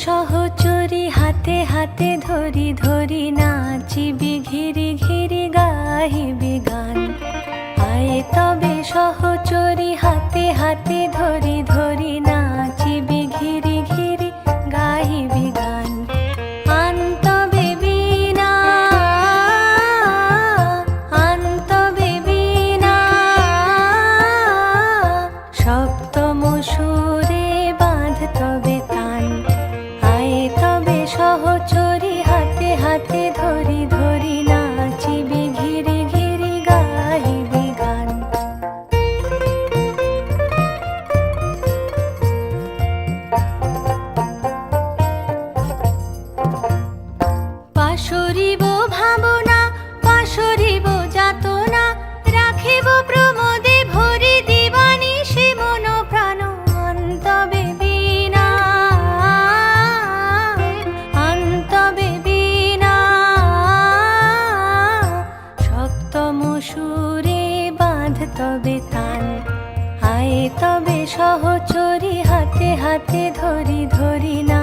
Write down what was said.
সহচরী হাতে হাতে ধরি ধরি নাচিবি ঘিরি ঘিরি গাহিবি গান। আয়ে তবে সহচরী হাতে হাতে ধরি ধরি নাচিবি ঘিরি ঘিরি গাহিবি গান। আন তবে বীণা আন তবে বীণা সপ্তম সুরে বাঁধ তবে তান। আয়ে তবে সহচরী হাতে হাতে ধরি ধরি নাচিবি ঘিরি ঘিরি গাহিবি গান। পাশরিব ভাবনা পাশরিব যাতনা রাখিব প্রমোদে ভরি দিবানিশি মন প্রাণ। আন তবে বীণা আন তবে বীণা সপ্তম সুরে বাঁধ তবে তান। আয়ে তবে সহচরী হাতে হাতে ধরি ধরি না